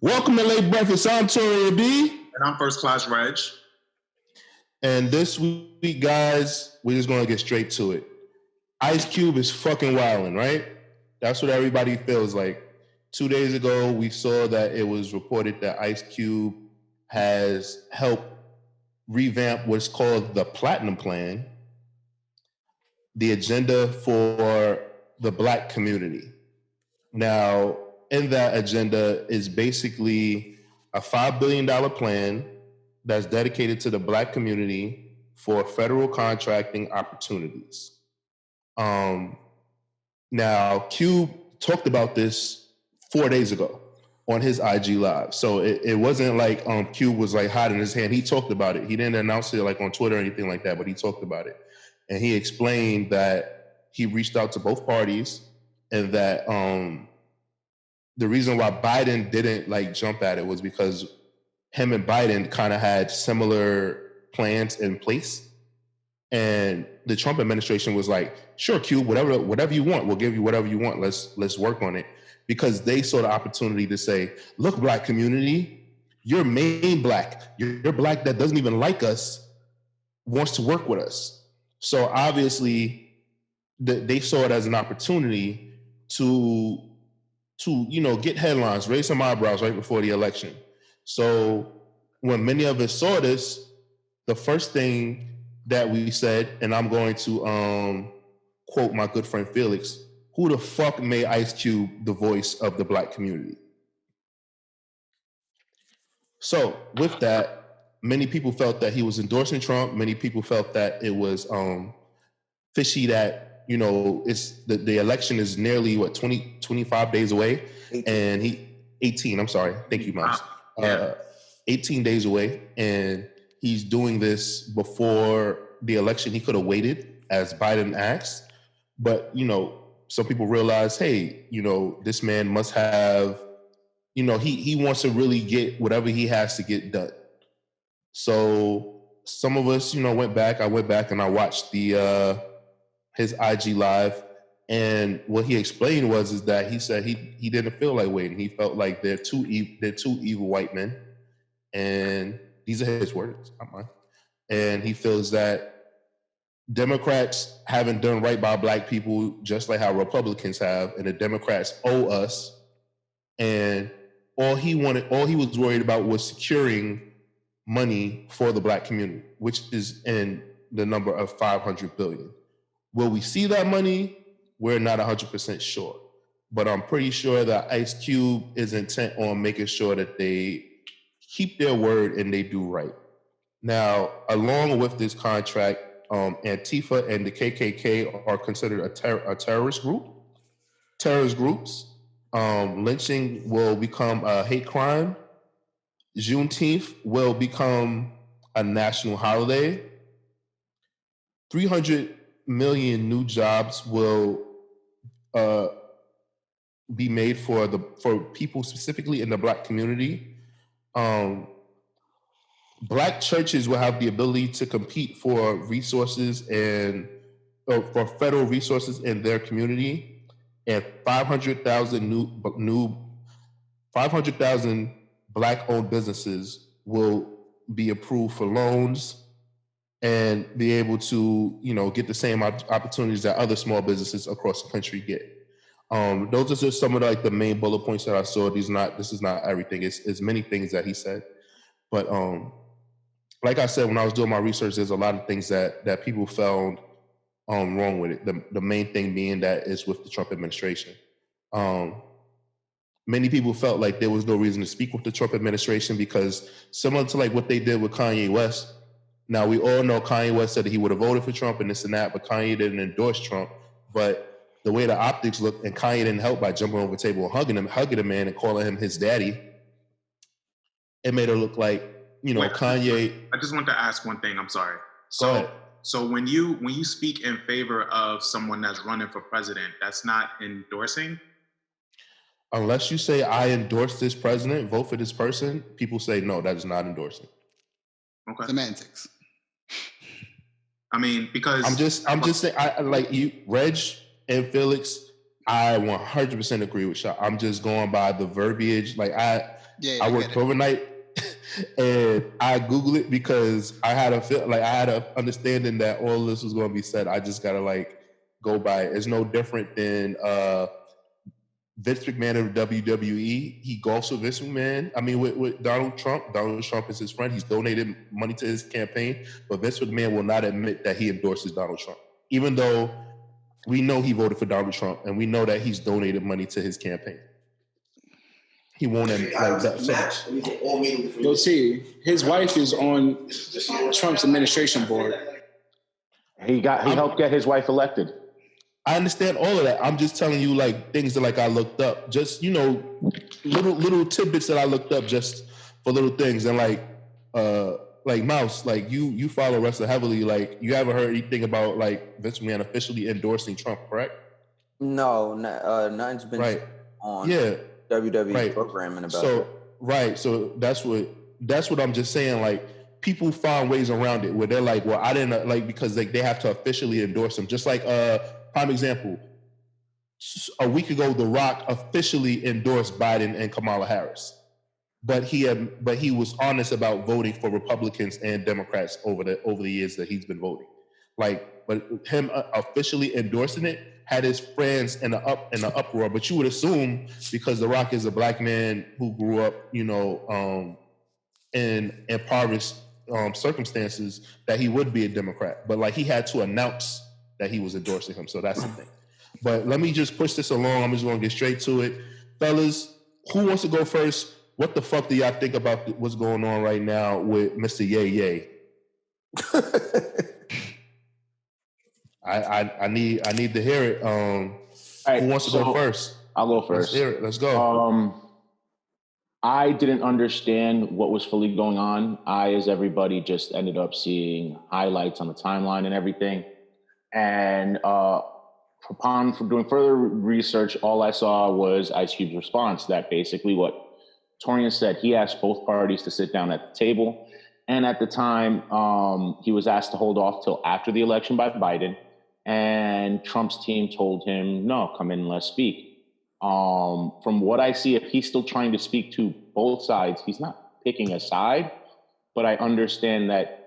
Welcome to Late Breakfast. I'm Taurian B. And I'm First Class Regg. And this week, guys, we're just going to get straight to it. Ice Cube is fucking wilding, right? That's what everybody feels like. 2 days ago, we saw that it was reported that Ice Cube has helped revamp what's called the Platinum Plan, the agenda for the Black community. Now, in that agenda is basically a $5 billion plan that's dedicated to the Black community for federal contracting opportunities. Now, Cube talked about this 4 days ago on his IG Live. So it wasn't like Cube was like hiding his hand. He talked about it. He didn't announce it like on Twitter or anything like that, but he talked about it. And he explained that he reached out to both parties and that the reason why Biden didn't like jump at it was because him and Biden kind of had similar plans in place. And the Trump administration was like, sure, Cube, whatever you want, we'll give you whatever you want. Let's work on it. Because they saw the opportunity to say, look, Black community, you're main Black. You're Black that doesn't even like us, wants to work with us. So obviously they saw it as an opportunity to get headlines, raise some eyebrows right before the election. So when many of us saw this, the first thing that we said, and I'm going to quote my good friend Felix, who the fuck made Ice Cube the voice of the Black community? So with that, many people felt that he was endorsing Trump. Many people felt that it was fishy that it's the election is nearly 25 days away. 18, I'm sorry. Thank you, Miles. 18 days away. And he's doing this before the election. He could have waited as Biden asked, but some people realize, hey, this man must have, he wants to really get whatever he has to get done. So some of us, went back. I went back and I watched his IG Live, and what he explained is that he said he didn't feel like waiting. He felt like they're two evil white men, and these are his words, not mine. And he feels that Democrats haven't done right by Black people, just like how Republicans have, and the Democrats owe us. And all he was worried about was securing money for the Black community, which is in the number of $500 billion. Will we see that money? We're not 100% sure. But I'm pretty sure that Ice Cube is intent on making sure that they keep their word and they do right. Now, along with this contract, Antifa and the KKK are considered a terrorist group. Terrorist groups. Lynching will become a hate crime. Juneteenth will become a national holiday. 300 million new jobs will be made for people specifically in the Black community. Black churches will have the ability to compete for resources and for federal resources in their community, and 500,000 Black-owned businesses will be approved for loans and be able to, get the same opportunities that other small businesses across the country get. Those are just some of the main bullet points that I saw. This is not everything. It's many things that he said, but like I said, when I was doing my research, there's a lot of things that people found wrong with it. The main thing being that it's with the Trump administration. Many people felt like there was no reason to speak with the Trump administration because similar to what they did with Kanye West. Now, we all know Kanye West said that he would have voted for Trump and this and that, but Kanye didn't endorse Trump. But the way the optics looked, and Kanye didn't help by jumping over the table and hugging the man and calling him his daddy, it made it look like, Kanye. I just want to ask one thing. I'm sorry. Go ahead. So when you speak in favor of someone that's running for president, that's not endorsing? Unless you say, I endorse this president, vote for this person, people say, no, that is not endorsing. Okay. Semantics. I mean, because I'm just saying, I like you, Regg and Felix. I 100% agree with y'all. I'm just going by the verbiage. Yeah, I worked overnight, and I Googled it because I had a understanding that all this was going to be said. I just gotta like go by it. It's no different than Vince McMahon of WWE. He golfs with Vince McMahon. I mean, with Donald Trump. Donald Trump is his friend. He's donated money to his campaign, but Vince McMahon will not admit that he endorses Donald Trump, even though we know he voted for Donald Trump, and we know that he's donated money to his campaign. He won't admit like that. You'll see, his wife is on Trump's administration board. He helped get his wife elected. I understand all of that. I'm just telling you like things that like I looked up. Just, little tidbits that I looked up just for little things. And like Mouse, like you follow wrestling heavily. Like you haven't heard anything about like Vince McMahon officially endorsing Trump, correct? No, nothing's been on WWE programming about it. Right. So that's what I'm just saying. Like people find ways around it where they're like, well, I didn't like because like they have to officially endorse him. Just like prime example, a week ago, The Rock officially endorsed Biden and Kamala Harris, but he was honest about voting for Republicans and Democrats over the years that he's been voting. Like, but him officially endorsing it had his friends in the uproar. But you would assume because The Rock is a black man who grew up, in impoverished circumstances, that he would be a Democrat. But like he had to announce that he was endorsing him. So that's the thing. But let me just push this along. I'm just going to get straight to it. Fellas, who wants to go first? What the fuck do y'all think about what's going on right now with Mr. Yay Yay? I need to hear it. Who wants to go first? I'll go first. Let's hear it. Let's go. I didn't understand what was fully going on. I, as everybody, just ended up seeing highlights on the timeline and everything. And upon doing further research, all I saw was Ice Cube's response that basically what Taurian said, he asked both parties to sit down at the table. And at the time, he was asked to hold off till after the election by Biden. And Trump's team told him, no, come in and let's speak. From what I see, if he's still trying to speak to both sides, he's not picking a side. But I understand that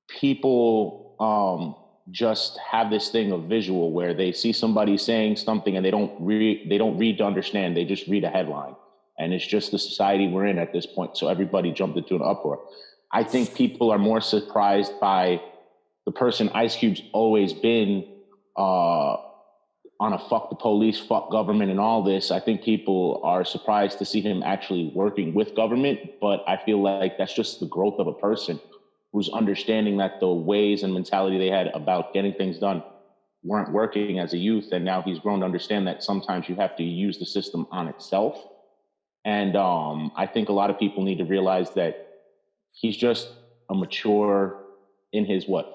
people just have this thing of visual where they see somebody saying something and they don't read to understand. They just read a headline. And it's just the society we're in at this point. So everybody jumped into an uproar. I think people are more surprised by the person Ice Cube's always been on a fuck the police, fuck government and all this. I think people are surprised to see him actually working with government. But I feel like that's just the growth of a person who's understanding that the ways and mentality they had about getting things done weren't working as a youth. And now he's grown to understand that sometimes you have to use the system on itself. And I think a lot of people need to realize that he's just a mature in his 40s,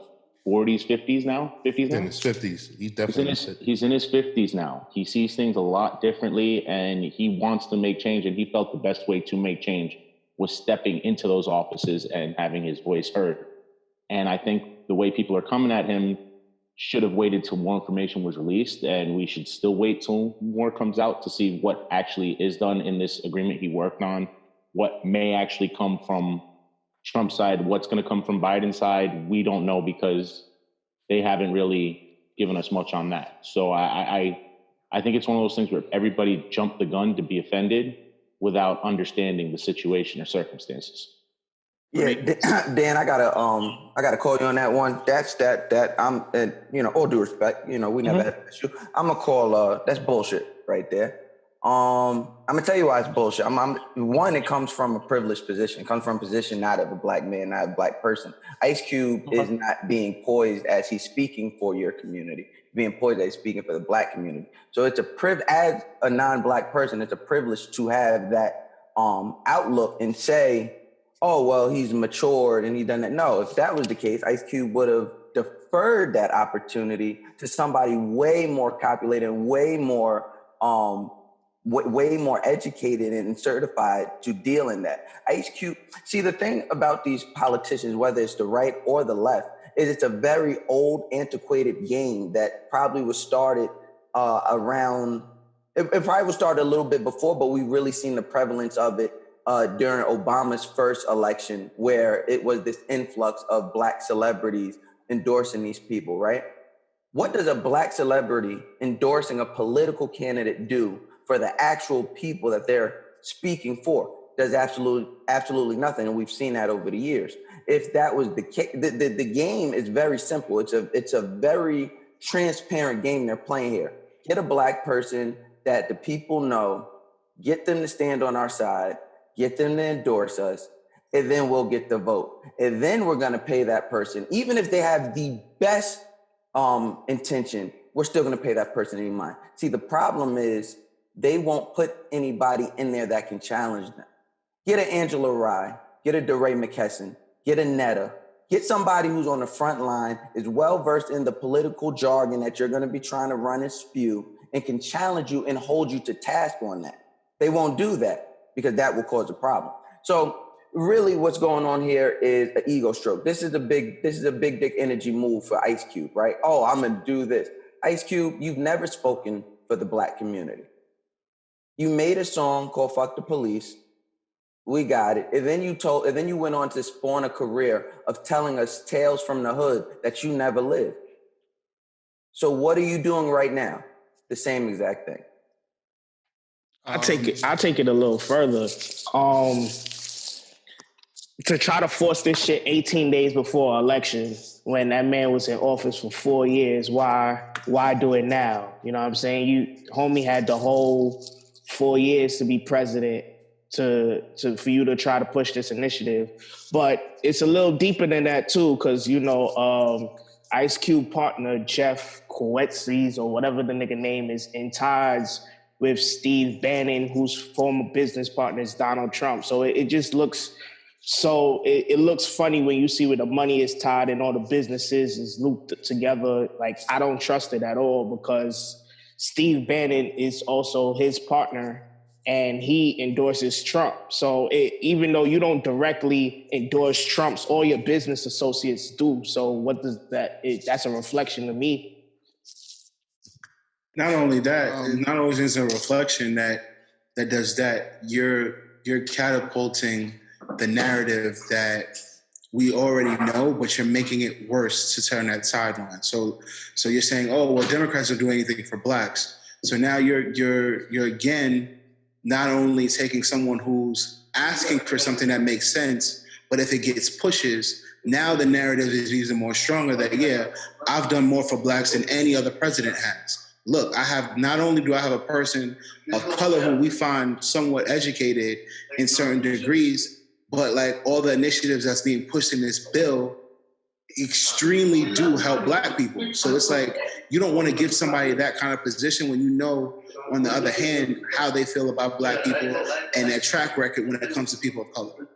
50s now? 50s now? In his 50s. He's definitely he's in his 50s now. He sees things a lot differently and he wants to make change. And he felt the best way to make change was stepping into those offices and having his voice heard. And I think the way people are coming at him should have waited till more information was released, and we should still wait till more comes out to see what actually is done in this agreement he worked on, what may actually come from Trump's side, what's going to come from Biden's side. We don't know because they haven't really given us much on that. So I think it's one of those things where everybody jumped the gun to be offended without understanding the situation or circumstances. Yeah, Dan, I gotta call you on that one. That's all due respect, we never had an issue. I'm gonna call that's bullshit right there. I'm gonna tell you why it's bullshit. One, it comes from a privileged position. It comes from a position not of a black man, not a black person. Ice Cube is not being poised as he's speaking for your community, being poised as he's speaking for the black community. So it's as a non-black person, it's a privilege to have that outlook and say, oh, well, he's matured and he's done that. No, if that was the case, Ice Cube would have deferred that opportunity to somebody way more calculated, way more educated and certified to deal in that. Ice Cube, see, the thing about these politicians, whether it's the right or the left, is it's a very old, antiquated game that probably was started around, it probably was started a little bit before, but we've really seen the prevalence of it during Obama's first election, where it was this influx of Black celebrities endorsing these people, right? What does a Black celebrity endorsing a political candidate do for the actual people that they're speaking for? Does absolutely nothing, and we've seen that over the years. If that was the case, the game is very simple. It's a very transparent game they're playing here. Get a Black person that the people know, get them to stand on our side, get them to endorse us, and then we'll get the vote. And then we're going to pay that person, even if they have the best intention, we're still going to pay that person any mind. See, the problem is they won't put anybody in there that can challenge them. Get an Angela Rye, get a DeRay McKesson, get a Netta, get somebody who's on the front line, is well-versed in the political jargon that you're going to be trying to run and spew, and can challenge you and hold you to task on that. They won't do that because that will cause a problem. So really what's going on here is an ego stroke. This is a big dick energy move for Ice Cube, right? Oh, I'm going to do this. Ice Cube, you've never spoken for the Black community. You made a song called Fuck the Police. We got it. And then you went on to spawn a career of telling us tales from the hood that you never lived. So what are you doing right now? The same exact thing. I'll take it a little further. To try to force this shit 18 days before election when that man was in office for 4 years, why do it now? You know what I'm saying? Homie had the whole 4 years to be president for you to try to push this initiative. But it's a little deeper than that too, because Ice Cube partner Jeff Coetzee, or whatever the nigga name is, in ties with Steve Bannon, whose former business partner is Donald Trump. So it just looks it looks funny when you see where the money is tied and all the businesses is looped together. Like, I don't trust it at all, because Steve Bannon is also his partner and he endorses Trump. So even though you don't directly endorse Trump's, all your business associates do. So what does that's a reflection to me. Not only that, not only is it a reflection that does that, you're catapulting the narrative that we already know, but you're making it worse to turn that sideline. So you're saying, oh, well, Democrats don't do anything for Blacks. So now you're again not only taking someone who's asking for something that makes sense, but if it gets pushes, now the narrative is even more stronger that, yeah, I've done more for Blacks than any other president has. Look, not only do I have a person of color who we find somewhat educated in certain degrees, but like all the initiatives that's being pushed in this bill extremely do help Black people. So it's like, you don't want to give somebody that kind of position when you know, on the other hand, how they feel about Black people and their track record when it comes to people of color.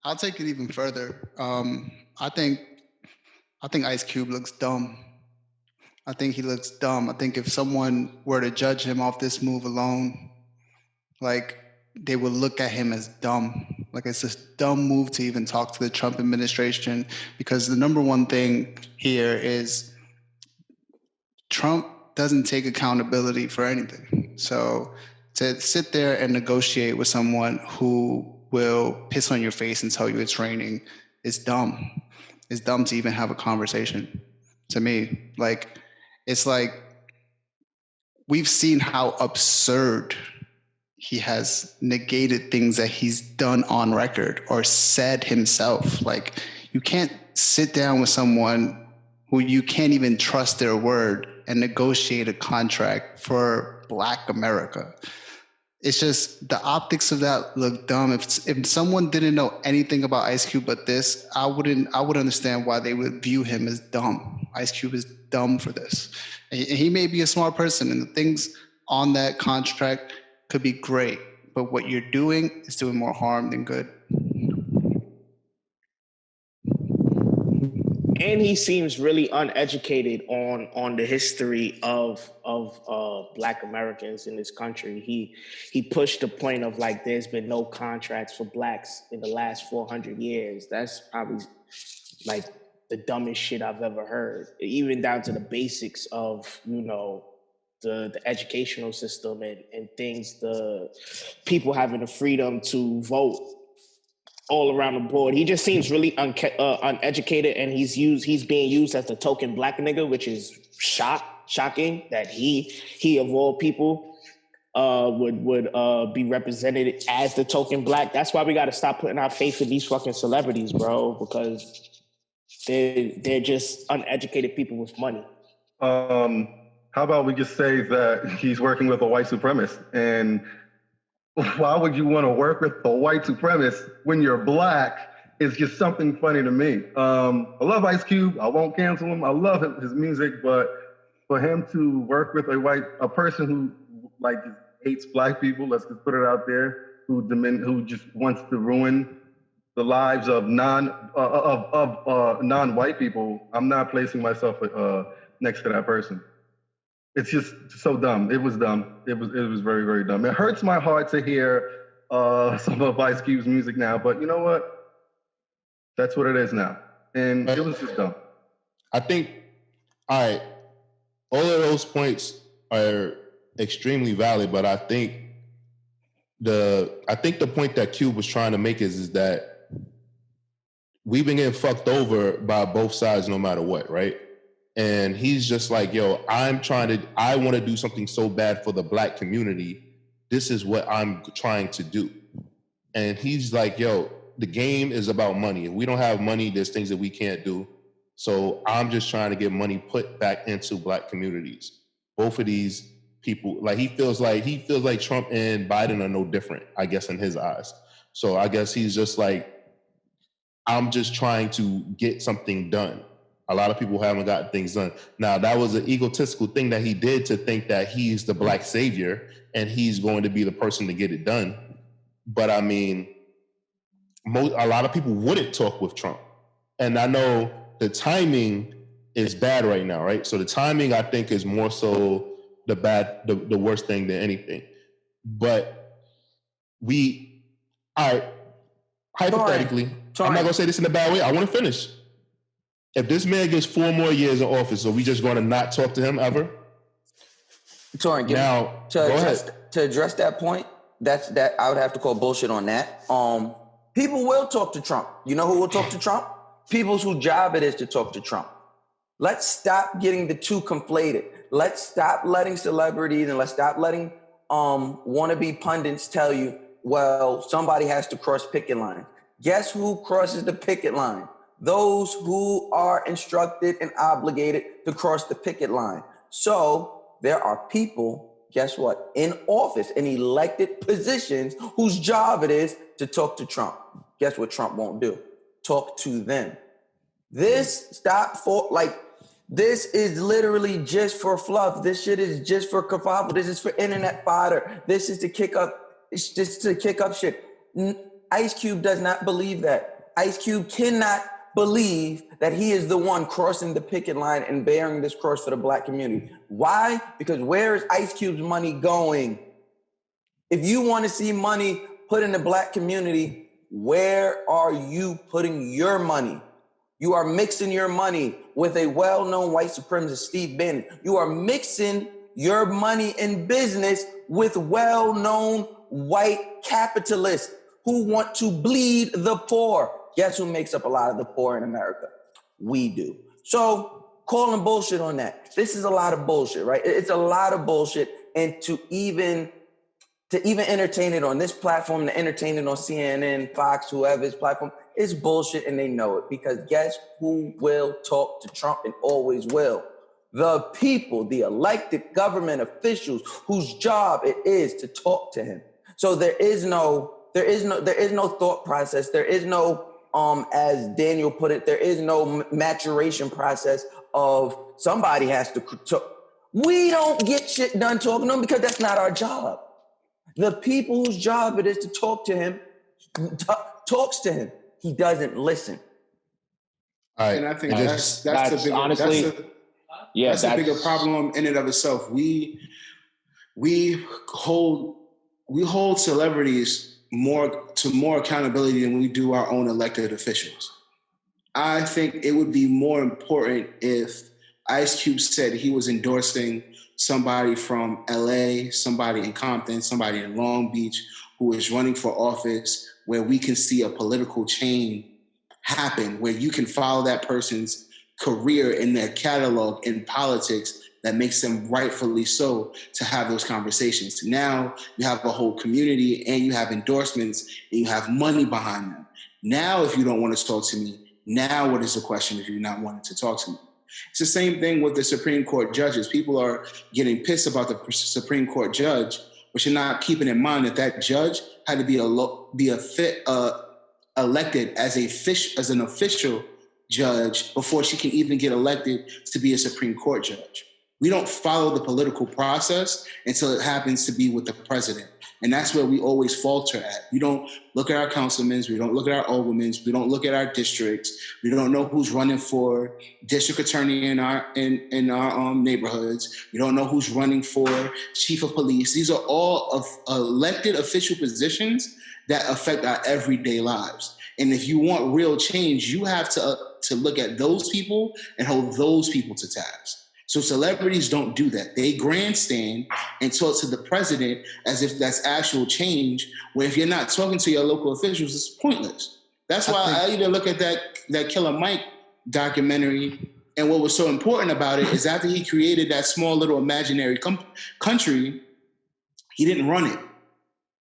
I'll take it even further. I think Ice Cube looks dumb. I think he looks dumb. I think if someone were to judge him off this move alone, like, they would look at him as dumb. Like, it's this dumb move to even talk to the Trump administration, because the number one thing here is Trump doesn't take accountability for anything. So to sit there and negotiate with someone who will piss on your face and tell you it's raining is dumb. It's dumb to even have a conversation, to me. Like, it's like, we've seen how absurd he has negated things that he's done on record or said himself. Like, you can't sit down with someone who you can't even trust their word and negotiate a contract for Black America. It's just, the optics of that look dumb. If someone didn't know anything about Ice Cube but this, I would understand why they would view him as dumb. Ice Cube is dumb for this. And he may be a smart person, and the things on that contract could be great, but what you're doing is doing more harm than good. And he seems really uneducated on the history of Black Americans in this country. He pushed the point of, like, there's been no contracts for Blacks in the last 400 years. That's probably like the dumbest shit I've ever heard. Even down to the basics of, the educational system and things, the people having the freedom to vote all around the board. He just seems really uneducated, and he's being used as the token black nigga, which is shocking that he of all people would be represented as the token black. That's why we got to stop putting our faith in these fucking celebrities, bro, because they're just uneducated people with money. How about we just say that he's working with a white supremacist? And why would you want to work with a white supremacist when you're black? It's just something funny to me. I love Ice Cube. I won't cancel him. I love his music, but for him to work with a person who like just hates black people, let's just put it out there, who just wants to ruin the lives of non-white people, I'm not placing myself next to that person. It's just so dumb. It was dumb. It was very, very dumb. It hurts my heart to hear some of Ice Cube's music now, but you know what? That's what it is now. And it was just dumb. I think, all right, all of those points are extremely valid, but I think the point that Cube was trying to make is that we've been getting fucked over by both sides no matter what, right? And he's just like, yo, I want to do something so bad for the black community. This is what I'm trying to do. And he's like, yo, the game is about money. If we don't have money, there's things that we can't do. So I'm just trying to get money put back into black communities. Both of these people, like he feels like Trump and Biden are no different, I guess, in his eyes. So I guess he's just like, I'm just trying to get something done. A lot of people haven't gotten things done. Now, that was an egotistical thing that he did to think that he's the black savior and he's going to be the person to get it done. But I mean, a lot of people wouldn't talk with Trump. And I know the timing is bad right now, right? So the timing, I think, is more so the worst thing than anything. But hypothetically, I'm not going to say this in a bad way. I want to finish. If this man gets 4 more years in office, are we just going to not talk to him ever? Torin, to address that point, that I would have to call bullshit on that. People will talk to Trump. You know who will talk to Trump? People whose job it is to talk to Trump. Let's stop getting the two conflated. Let's stop letting celebrities and let's stop letting wannabe pundits tell you, well, somebody has to cross picket lines. Guess who crosses the picket line? Those who are instructed and obligated to cross the picket line. So there are people, guess what, in office, in elected positions, whose job it is to talk to Trump. Guess what Trump won't do? Talk to them. This is literally just for fluff. This shit is just for kerfuffle. This is for internet fodder. This is to kick up shit. Ice Cube does not believe that. Ice Cube cannot believe that he is the one crossing the picket line and bearing this cross for the black community. Why? Because where is Ice Cube's money going? If you want to see money put in the black community, where are you putting your money? You are mixing your money with a well-known white supremacist, Steve Bannon. You are mixing your money in business with well-known white capitalists who want to bleed the poor. Guess who makes up a lot of the poor in America? We do. So calling bullshit on that. This is a lot of bullshit, right? It's a lot of bullshit. And to even entertain it on this platform, to entertain it on CNN, Fox, whoever's platform, it's bullshit and they know it. Because guess who will talk to Trump and always will? The people, the elected government officials whose job it is to talk to him. So there is no thought process. There is no, as Daniel put it, there is no maturation process of somebody has to talk. We don't get shit done talking to him because that's not our job. The people whose job it is to talk to him, talks to him. He doesn't listen. All right. And I think that's a bigger problem in and of itself. We hold celebrities more accountability than we do our own elected officials. I think it would be more important if Ice Cube said he was endorsing somebody from LA, somebody in Compton, somebody in Long Beach who is running for office where we can see a political chain happen, where you can follow that person's career in their catalog in politics that makes them rightfully so to have those conversations. Now you have a whole community and you have endorsements and you have money behind them. Now, if you don't want to talk to me, now what is the question if you're not wanting to talk to me? It's the same thing with the Supreme Court judges. People are getting pissed about the Supreme Court judge, but you're not keeping in mind that that judge had to be elected as an official judge before she can even get elected to be a Supreme Court judge. We don't follow the political process until it happens to be with the president. And that's where we always falter at. We don't look at our councilmen, we don't look at our aldermen, we don't look at our districts, we don't know who's running for district attorney in our neighborhoods, we don't know who's running for chief of police. These are all of elected official positions that affect our everyday lives. And if you want real change, you have to look at those people and hold those people to task. So celebrities don't do that. They grandstand and talk to the president as if that's actual change, where if you're not talking to your local officials, it's pointless. That's why I even look at that Killer Mike documentary, and what was so important about it is after he created that small little imaginary country, he didn't run it.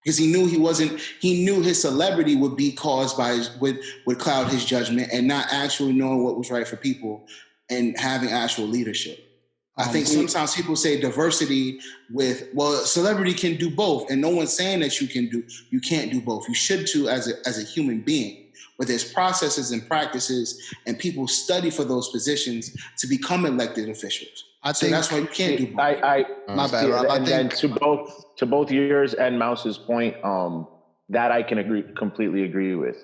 Because he knew his celebrity would be caused by would cloud his judgment and not actually knowing what was right for people and having actual leadership. I think sometimes people say diversity celebrity can do both, and no one's saying that you can't do both. You should too as a human being. But there's processes and practices, and people study for those positions to become elected officials. I think that's why you can't do both. My bad, Rob. And then to both yours and Mouse's point, that I can completely agree with.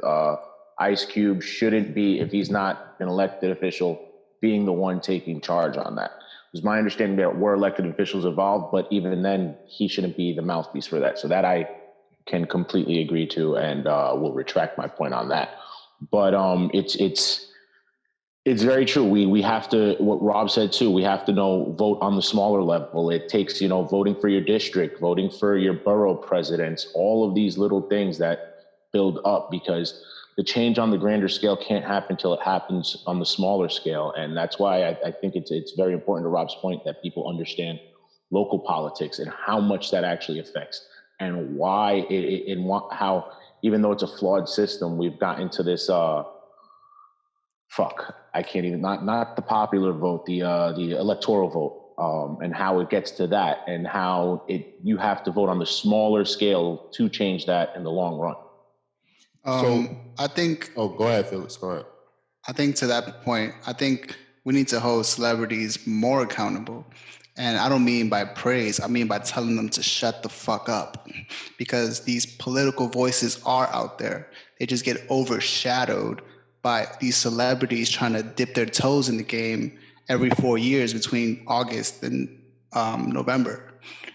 Ice Cube shouldn't be, if he's not an elected official, being the one taking charge on that. It was my understanding that were elected officials involved, but even then, he shouldn't be the mouthpiece for that. So that I can completely agree to, and will retract my point on that. But it's very true. We have to, what Rob said too, we have to vote on the smaller level. It takes, voting for your district, voting for your borough presidents, all of these little things that build up, because the change on the grander scale can't happen until it happens on the smaller scale. And that's why I think it's very important, to Rob's point, that people understand local politics and how much that actually affects, and why how, even though it's a flawed system, we've gotten to this, not the popular vote, the electoral vote, and how it gets to that, and how you have to vote on the smaller scale to change that in the long run. I think. Oh, go ahead, Felix. Go ahead. I think to that point, I think we need to hold celebrities more accountable. And I don't mean by praise, I mean by telling them to shut the fuck up, because these political voices are out there. They just get overshadowed by these celebrities trying to dip their toes in the game every 4 years between August and November.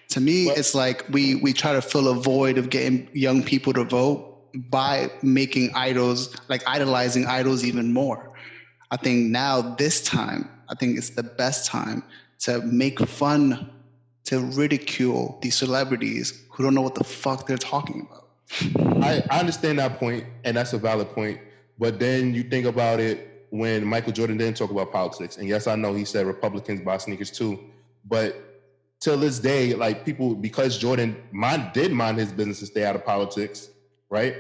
To me, it's like we try to fill a void of getting young people to vote by making idols, like idolizing idols even more. I think now this time, I think it's the best time to make fun, to ridicule these celebrities who don't know what the fuck they're talking about. I understand that point, and that's a valid point. But then you think about it when Michael Jordan didn't talk about politics. And yes, I know he said Republicans buy sneakers too. But till this day, like, people, because Jordan did mind his business to stay out of politics, right?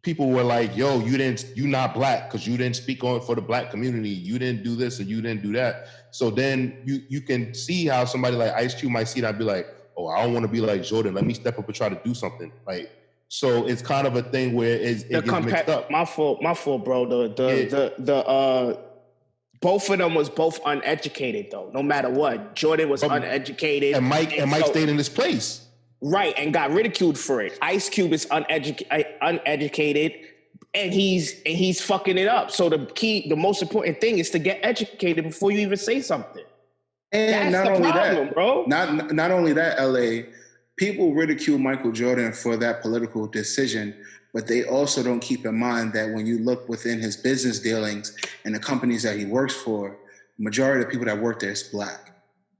People were like, yo, you not black because you didn't speak on for the black community. You didn't do this and you didn't do that. So then you can see how somebody like Ice Cube might see that and be like, oh, I don't want to be like Jordan. Let me step up and try to do something. Like, so it's kind of a thing where it gets mixed up. My fault, bro. Both of them was both uneducated though. No matter what, Jordan was uneducated, and Mike stayed in his place. Right, and got ridiculed for it. Ice Cube is uneducated, and he's fucking it up. So the most important thing is to get educated before you even say something. And that's not the only problem, that, bro. Not only that, LA, people ridicule Michael Jordan for that political decision, but they also don't keep in mind that when you look within his business dealings and the companies that he works for, majority of the people that work there is Black.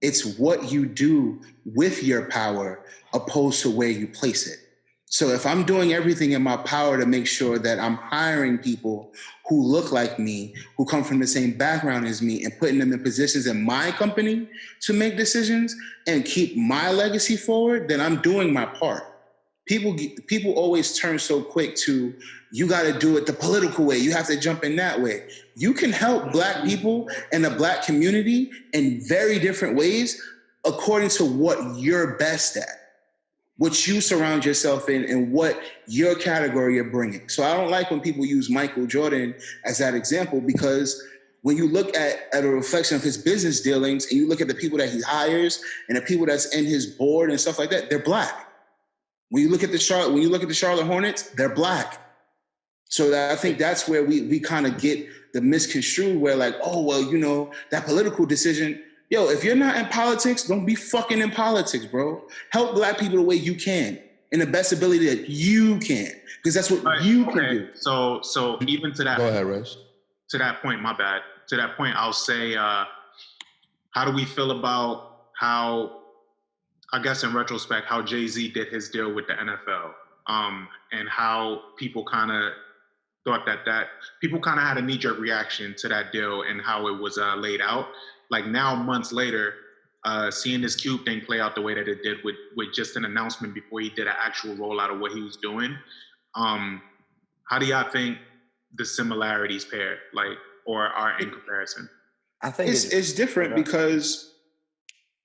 It's what you do with your power opposed to where you place it. So if I'm doing everything in my power to make sure that I'm hiring people who look like me, who come from the same background as me, and putting them in positions in my company to make decisions and keep my legacy forward, then I'm doing my part. People always turn so quick to, you got to do it the political way. You have to jump in that way. You can help Black people and the Black community in very different ways according to what you're best at, what you surround yourself in, and what your category you're bringing. So I don't like when people use Michael Jordan as that example, because when you look at a reflection of his business dealings and you look at the people that he hires and the people that's in his board and stuff like that, they're Black. When you look at the Charlotte Hornets, they're Black. So I think that's where we kind of get the misconstrued, where like, oh, well, you know, that political decision. Yo, if you're not in politics, don't be fucking in politics, bro. Help Black people the way you can, in the best ability that you can, because that's what you can do. So even to that. Go ahead, Reg. To that point, my bad. To that point, I'll say, how do we feel about how, I guess in retrospect, how Jay-Z did his deal with the NFL, and how people kind of thought that people kind of had a knee-jerk reaction to that deal and how it was laid out. Like now, months later, seeing this Cube thing play out the way that it did with just an announcement before he did an actual rollout of what he was doing. How do y'all think the similarities pair, like, or are in comparison? I think it's different because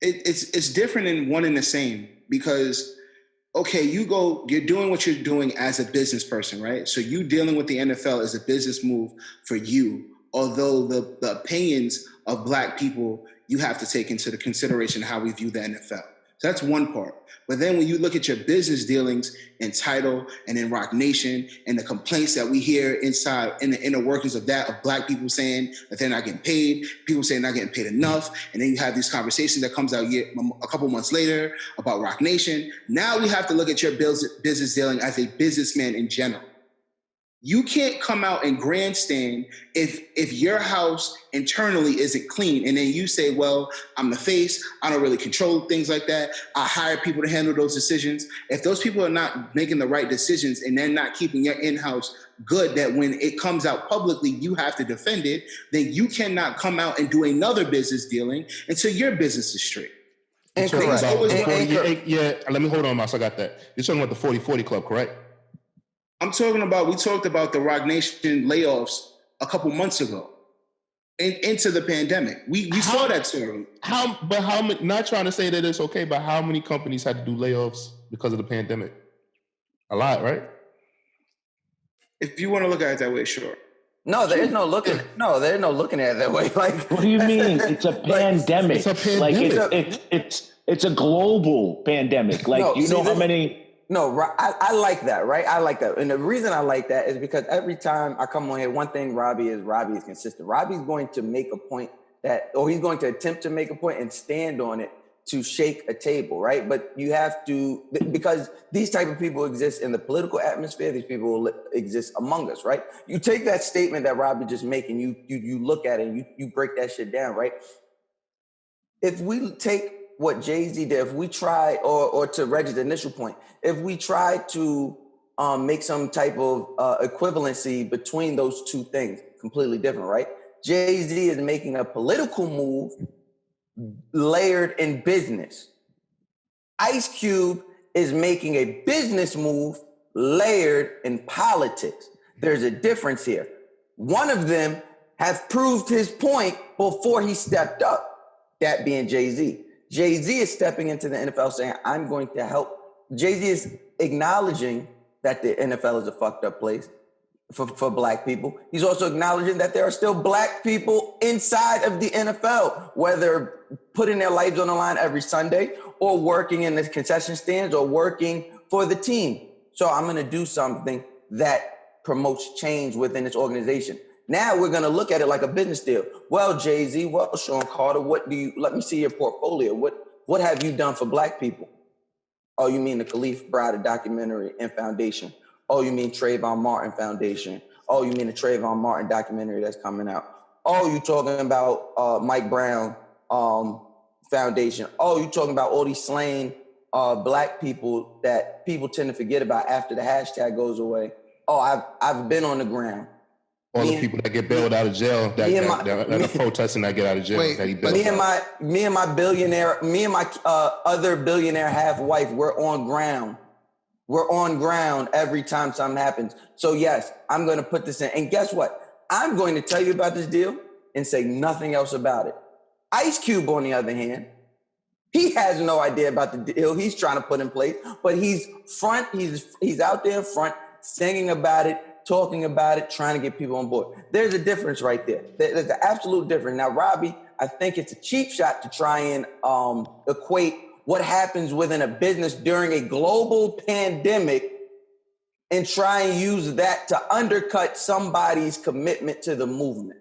it's different in one and the same, because, okay, you're doing what you're doing as a business person, right? So you dealing with the NFL is a business move for you, although the opinions of Black people, you have to take into the consideration how we view the NFL. So that's one part. But then when you look at your business dealings in Tidal and in Rock Nation and the complaints that we hear inside in the inner workings of that, of Black people saying that they're not getting paid, people saying they're not getting paid enough, and then you have these conversations that comes out a couple months later about Rock Nation. Now we have to look at your business dealing as a businessman in general. You can't come out and grandstand if your house internally isn't clean, and then you say, well, I'm the face, I don't really control things like that, I hire people to handle those decisions. If those people are not making the right decisions and they're not keeping your in-house good, that when it comes out publicly, you have to defend it, then you cannot come out and do another business dealing until your business is straight. Yeah, let me hold on, Mouse, I got that. You're talking about the 40-40 Club, correct? I'm talking about, we talked about the Rock Nation layoffs a couple months ago into the pandemic. We saw that story. How many, not trying to say that it's okay, but how many companies had to do layoffs because of the pandemic? A lot, right? If you want to look at it that way, sure. No, there's no looking. No, there's no looking at it that way. Like, what do you mean? It's a pandemic. It's a pandemic. Like it's a global pandemic. Like, you know how many. No, I like that, right? I like that. And the reason I like that is because every time I come on here, one thing Robbie is consistent. Robbie's going to make a point he's going to attempt to make a point and stand on it to shake a table, right? But you have to, because these type of people exist in the political atmosphere, these people will exist among us, right? You take that statement that Robbie just making, you look at it and you break that shit down, right? If we take what Jay-Z did, if we try, or to Regg's initial point, if we try to make some type of equivalency between those two things, completely different, right? Jay-Z is making a political move layered in business. Ice Cube is making a business move layered in politics. There's a difference here. One of them has proved his point before he stepped up, that being Jay-Z. Jay-Z is stepping into the NFL saying, I'm going to help. Jay-Z is acknowledging that the NFL is a fucked up place for Black people. He's also acknowledging that there are still Black people inside of the NFL, whether putting their lives on the line every Sunday or working in the concession stands or working for the team. So I'm going to do something that promotes change within this organization. Now we're going to look at it like a business deal. Well, Jay-Z, well, Sean Carter, let me see your portfolio. What have you done for Black people? Oh, you mean the Khalif Browder documentary and foundation? Oh, you mean Trayvon Martin Foundation? Oh, you mean the Trayvon Martin documentary that's coming out? Oh, you talking about Mike Brown Foundation. Oh, you talking about all these slain black people that people tend to forget about after the hashtag goes away. Oh, I've been on the ground. All the people that get bailed out of jail, that are protesting that get out of jail. Wait, that he bailed me and my other billionaire half wife, we're on ground. We're on ground every time something happens. So yes, I'm going to put this in. And guess what? I'm going to tell you about this deal and say nothing else about it. Ice Cube, on the other hand, he has no idea about the deal he's trying to put in place, but he's out there in front, singing about it, talking about it, trying to get people on board. There's a difference right there. There's an absolute difference. Now, Robbie, I think it's a cheap shot to try and equate what happens within a business during a global pandemic and try and use that to undercut somebody's commitment to the movement.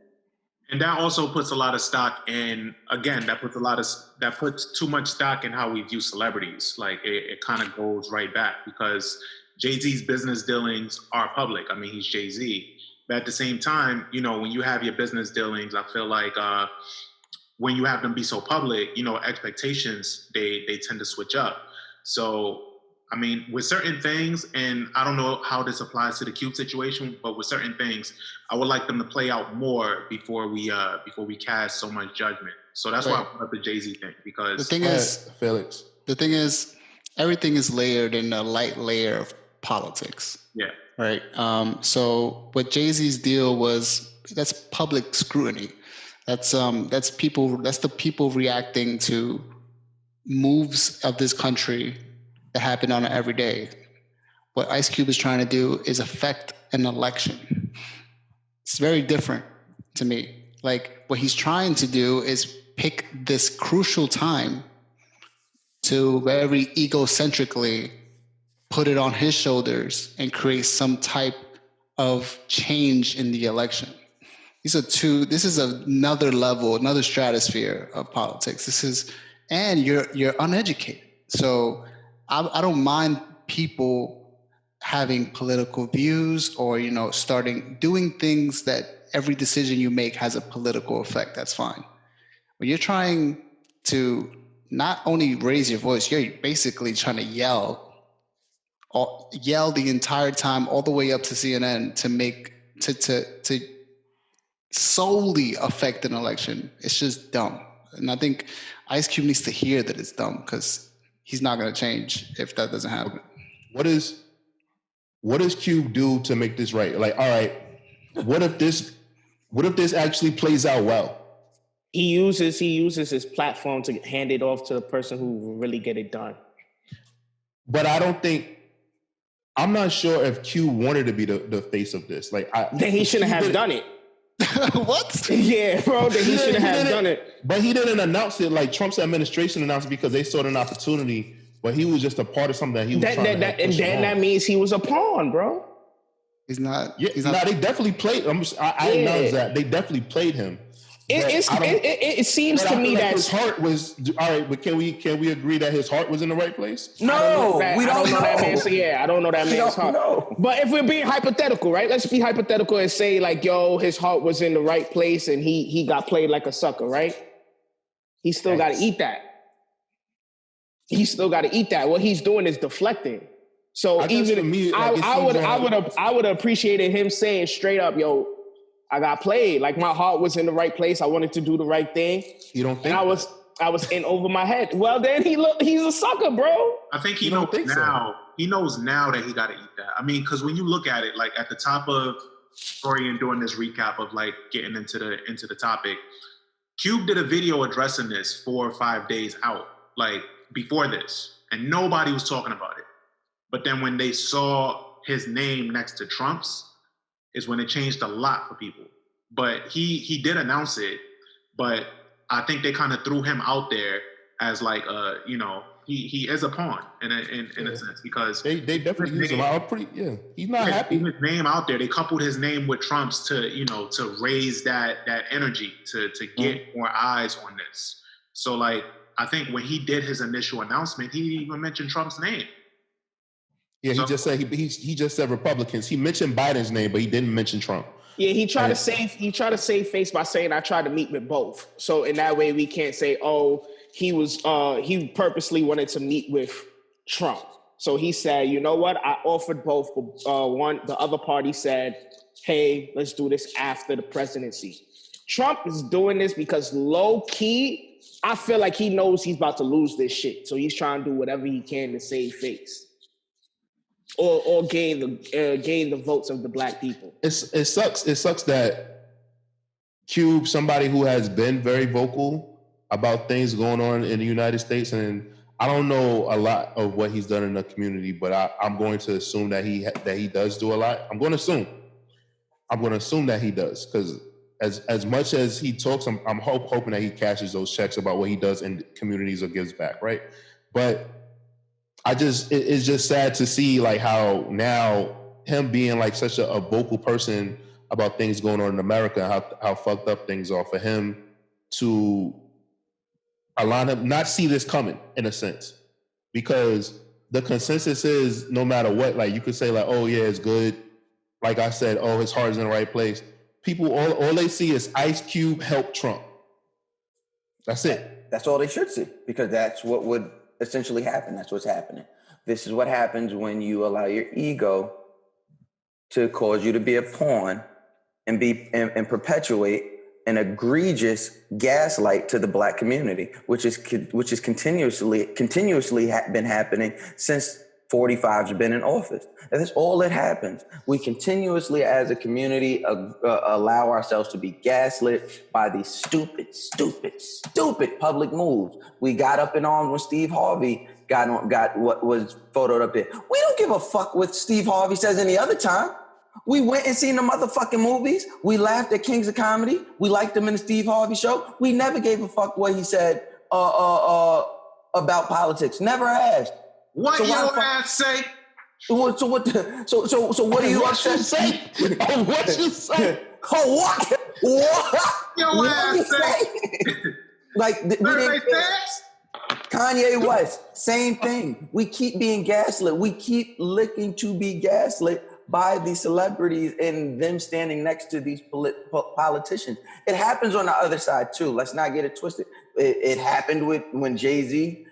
And that also puts a lot of stock in, again, that puts too much stock in how we view celebrities. Like it kind of goes right back because Jay-Z's business dealings are public. I mean, he's Jay-Z. But at the same time, you know, when you have your business dealings, I feel like when you have them be so public, you know, expectations, they tend to switch up. So, I mean, with certain things, and I don't know how this applies to the Cube situation, but with certain things, I would like them to play out more before we cast so much judgment. So that's why I put up the Jay-Z thing, because the thing is, Felix. The thing is, everything is layered in a light layer of politics. Yeah. Right. So what Jay-Z's deal was, that's public scrutiny. That's the people reacting to moves of this country that happen on an everyday. What Ice Cube is trying to do is affect an election. It's very different to me. Like what he's trying to do is pick this crucial time to very egocentrically put it on his shoulders and create some type of change in the election. This is another level, another stratosphere of politics. And you're uneducated. So I don't mind people having political views or, you know, doing things that every decision you make has a political effect. That's fine. When you're trying to not only raise your voice, you're basically trying to yell the entire time, all the way up to CNN to solely affect an election. It's just dumb. And I think Ice Cube needs to hear that it's dumb because he's not going to change if that doesn't happen. What does Cube do to make this right? Like, all right, what if this actually plays out well? He uses his platform to hand it off to the person who will really get it done. But I'm not sure if Cube wanted to be the face of this. Like, then he shouldn't have done it. What? Yeah, bro, then he shouldn't have done it. But he didn't announce it like Trump's administration announced it because they saw an opportunity. But he was just a part of something that he was trying to and then that means he was a pawn, bro. He's not. Yeah, he's not. They definitely played. I acknowledge that they definitely played him. It seems to me that his heart was all right. But can we agree that his heart was in the right place? No, we don't know that man's. Yeah, I don't know that man's heart. Know. But if we're being hypothetical, right? Let's be hypothetical and say like, yo, his heart was in the right place and he got played like a sucker, right? He still got to eat that. He still got to eat that. What he's doing is deflecting. So even me, like, I would have appreciated him saying straight up, yo, I got played. Like my heart was in the right place. I wanted to do the right thing. You don't think? And I was in over my head. Well, then he's a sucker, bro. I think he knows now. So. He knows now that he got to eat that. I mean, because when you look at it, like at the top of Taurian doing this recap of like getting into the topic, Cube did a video addressing this 4 or 5 days out, like before this, and nobody was talking about it. But then when they saw his name next to Trump's, is when it changed a lot for people. But he did announce it, but I think they kind of threw him out there as like, you know, he is a pawn in a sense because they definitely use him. He's not happy. His name out there, they coupled his name with Trump's to raise that energy to get more eyes on this. So like, I think when he did his initial announcement, he didn't even mention Trump's name. Yeah, he just said he just said Republicans. He mentioned Biden's name, but he didn't mention Trump. Yeah, he tried to save face by saying I tried to meet with both. So in that way, we can't say, oh, he purposely wanted to meet with Trump. So he said, you know what? I offered both. The other party said, hey, let's do this after the presidency. Trump is doing this because low key, I feel like he knows he's about to lose this shit. So he's trying to do whatever he can to save face. Or gain the votes of the black people. It sucks. It sucks that Cube, somebody who has been very vocal about things going on in the United States, and I don't know a lot of what he's done in the community, but I'm going to assume that he does do a lot. I'm going to assume that he does, because as much as he talks, I'm hoping that he cashes those checks about what he does in communities or gives back, right? But it's just sad to see like how now him being like such a vocal person about things going on in America, how fucked up things are, for him to allow him not see this coming in a sense, because the consensus is no matter what, like you could say like, oh yeah, it's good. Like I said, oh, his heart is in the right place. People, all they see is Ice Cube help Trump. That's it. That's all they should see, because that's what would essentially happen. That's what's happening. This is what happens when you allow your ego to cause you to be a pawn and perpetuate an egregious gaslight to the black community, which is continuously been happening since 45's been in office. That's all that happens. We continuously, as a community, allow ourselves to be gaslit by these stupid public moves. We got up in arms when Steve Harvey got what was photoed up there. We don't give a fuck what Steve Harvey says any other time. We went and seen the motherfucking movies. We laughed at Kings of Comedy. We liked him in the Steve Harvey show. We never gave a fuck what he said about politics. Never asked. What so your ass say? So what do you say? What you say? Oh, what? What? Your ass say? Like, Kanye West, same thing. We keep being gaslit. We keep looking to be gaslit by these celebrities and them standing next to these politicians. It happens on the other side too. Let's not get it twisted. It happened when Jay-Z.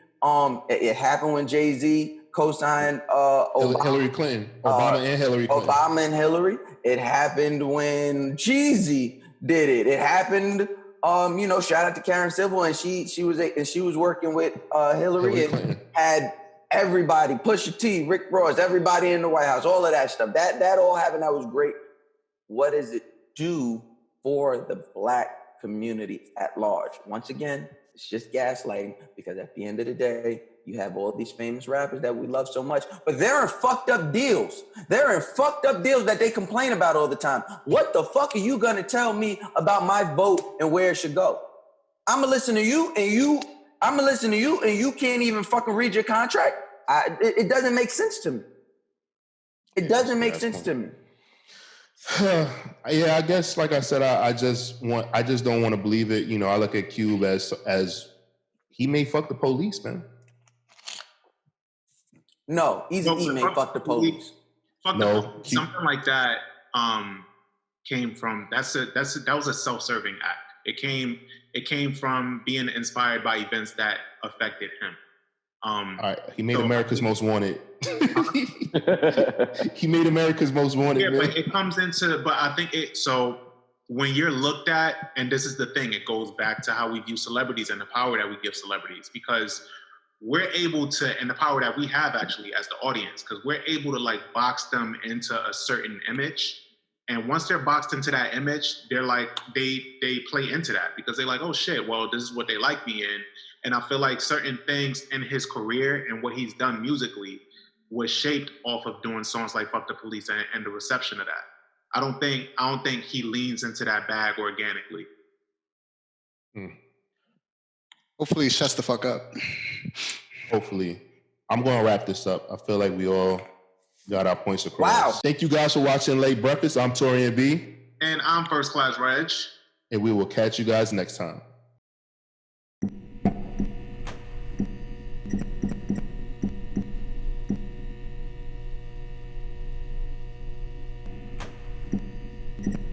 It happened when Jay-Z co-signed Hillary Clinton, Obama and Hillary Clinton. Obama and Hillary. It happened when Jeezy did it. It happened. Shout out to Karen Civil, and she was working with Hillary and Clinton. Had everybody, Pusha T, Rick Ross, everybody in the White House, all of that stuff. That all happened. That was great. What does it do for the black community at large? Once again, it's just gaslighting, because at the end of the day, you have all these famous rappers that we love so much, but they're in fucked up deals. They're in fucked up deals that they complain about all the time. What the fuck are you going to tell me about my vote and where it should go? I'm going to listen to you and you can't even fucking read your contract. It doesn't make sense to me. It doesn't make sense to me. Yeah, I guess, like I said, I just don't want to believe it. I look at Cube as he may fuck the police, man. No, he may fuck the police. Something like that came from that was a self-serving act. It came from being inspired by events that affected him. All right, he made America's Most Wanted. He made America's Most Wanted. Yeah, man. but it comes into. But I think so when you're looked at, and this is the thing, it goes back to how we view celebrities and the power that we give celebrities, because we're able to, and the power that we have actually as the audience, because we're able to like box them into a certain image. And once they're boxed into that image, they're like, they play into that, because they're like, oh shit, well, this is what they like me in. And I feel like certain things in his career and what he's done musically was shaped off of doing songs like Fuck the Police and the reception of that. I don't think he leans into that bag organically. Hopefully he shuts the fuck up. Hopefully. I'm going to wrap this up. I feel like we all got our points across. Wow. Thank you guys for watching Late Breakfast. I'm Taurian B. And I'm First Class Regg. And we will catch you guys next time.